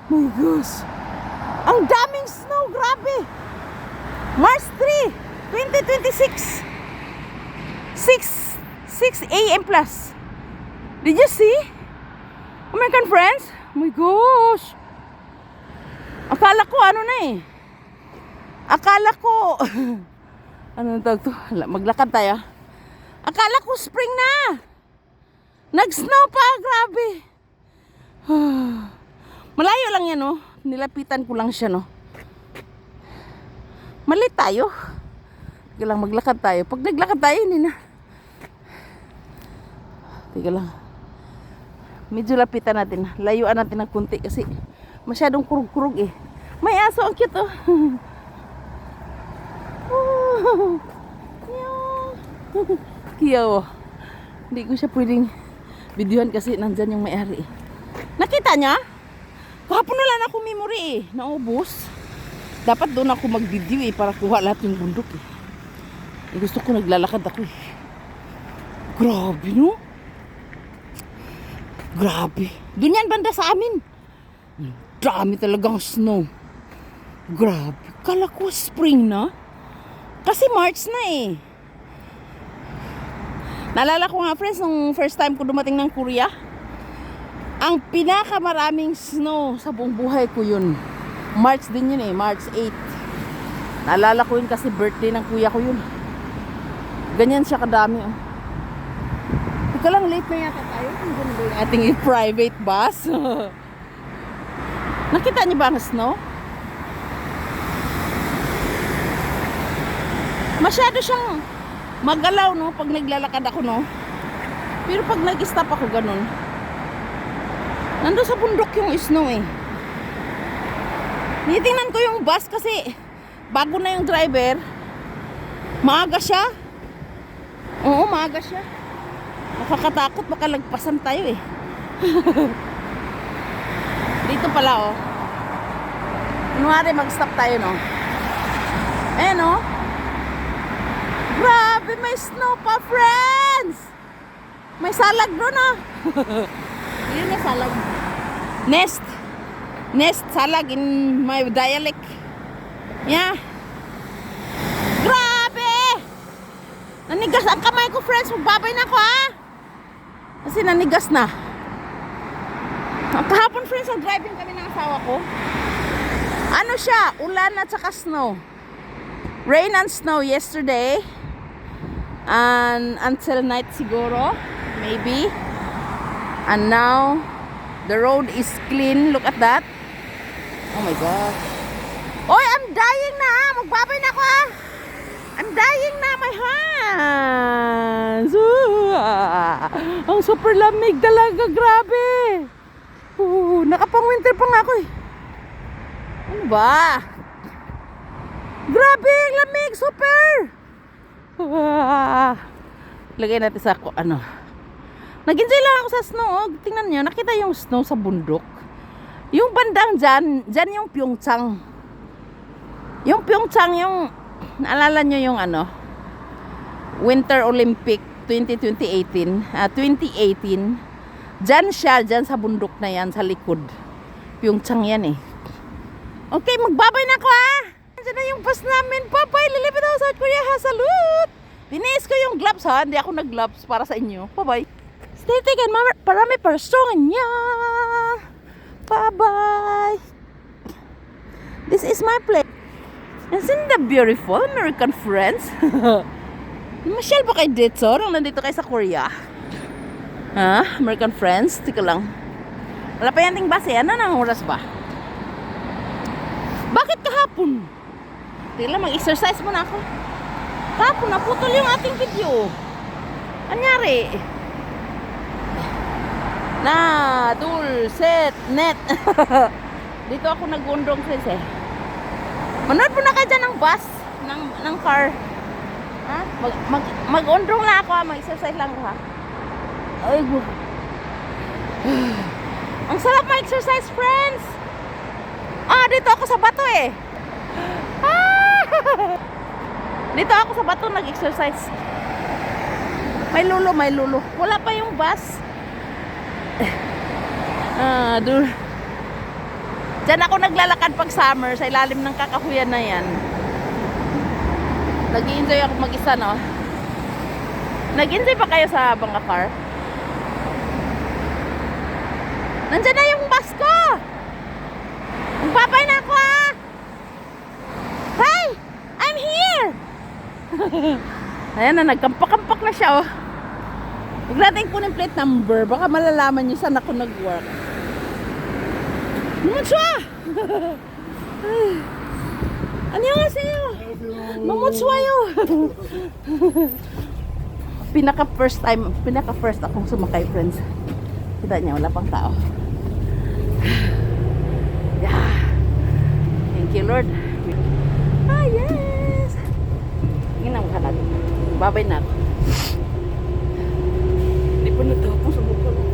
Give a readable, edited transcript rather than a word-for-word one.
My gosh. Ang daming snow, grabe. March 3, 2026. 6 a.m. plus. Did you see? American friends? Oh my gosh. Akala ko ano na eh. Akala ko ano na tawag to? Maglakad tayo. Akala ko spring na. Nag-snow pa, grabe. Malayo lang yan, no? Nilapitan ko lang siya, no? Mali tayo. Teka lang, maglakad tayo. Pag naglakad tayo, hindi na. Teka lang. Medyo lapitan natin. Layuan natin ng kunti kasi masyadong kurug-kurug eh. May aso, ang cute, oh. Kiyaw. Hindi ko siya pwedeng videohan kasi nandyan yung may-ari eh. Nakita niya? Kahapon na lang ako memory eh. Naubos. Dapat doon ako mag-video eh para kuha lahat yung bundok eh. Gusto ko naglalakad ako eh. Grabe, no? Grabe. Doon yan banda sa amin. Dami talagang snow. Grabe. Kala ko spring na. Kasi March na eh. Naalala ko nga friends, nung first time ko dumating ng Korea, ang pinakamaraming snow sa buong buhay ko yun. March din yun eh, March 8. Naalala ko yun kasi birthday ng kuya ko yun. Ganyan siya kadami oh. Ika lang, late na yata tayo. Yung ating private bus. Nakita niyo ba ang snow? Masyado siyang magalaw, no, pag naglalakad ako, no. Pero pag nag-stop ako ganun, nandun sa bundok yung snow eh. Nitingnan ko yung bus kasi bago na yung driver. Maaga siya. Oo, maaga siya. Nakakatakot, baka lagpasan tayo eh. Dito pala oh. Kunwari mag-stop tayo, no. Eh, no. Grabe, may snow pa, friends! May salag doon, ah. Yun yung salag. Nest. Nest, salag in my dialect. Yeah. Grabe! Nanigas ang kamay ko, friends. Magbabay na ako, ha? Kasi nanigas na. Kahapon, friends, driving kami ng asawa ko. Ano siya? Ulan at saka snow. Rain and snow yesterday. And until night siguro, maybe. And now the road is clean. Look at that. Oh my god. Oy, I'm dying na. Magbabay na ako. I'm dying na, my hands. Ang super lamig talaga, grabe. Nakapang winter pa nga ako eh. Ano ba? Grabe, ang lamig, super. Lagay natin sa ano. Nag-enjoy lang ako sa snow. Tingnan nyo, nakita yung snow sa bundok. Yung bandang dyan yung Pyeongchang. Yung Pyeongchang, yung naalala nyo yung ano, Winter Olympic 2018. Dyan siya, dyan sa bundok na yan, sa likod. Pyeongchang yan eh. Okay, magbabay na ako ha. Diyan na yung bus namin. Bye-bye, lilipit ako sa Korea ha. Salute! Tiniis ko yung gloves ha. Hindi ako nag-gloves para sa inyo. Bye-bye. Stay taken, marami personal niya. Bye-bye. This is my place. Isn't that beautiful, American friends? Michelle ba kayo dito? Nung nandito kayo sa Korea? Ha? American friends? Tika lang. Wala pa yan ting bus eh. Ano nang oras ba? Bakit kahapon? Tika lang, mag-exercise muna ako. Kahapon, naputol yung ating video. Anyari? Na, dul, set, net. Dito ako nag-undong friends eh. Manood po na kayo dyan ng bus, ng car. Ha? Mag-undong lang ako ha, mag-exercise lang ako ha. Ay, ang sarap mag-exercise, friends. Dito ako sa bato eh. Dito ako sa bato nag-exercise. May lulo. Wala pa yung bus. Diyan ako naglalakad pag summer sa ilalim ng kakahuyan na yan. Nag-i-enjoy ako mag-isa, no? Nag-enjoy pa kayo sa Bangka Car? Nandiyan na yung bus ko! Magpapay na ako, ah! Hi! I'm here! Ayan na, nagkampak-kampak na siya, oh. Huwag natin kunin plate number. Baka malalaman nyo saan ako nag-work. Mamutswa! Annyeonghaseyo! Mamutswayo! Pinaka-first akong sumakay, friends. Kita niya, wala pang tao. Yeah. Thank you, Lord. Ah, yes! Tingnan mo ka natin. Babay na ako. Hindi pa natapos ang mukha.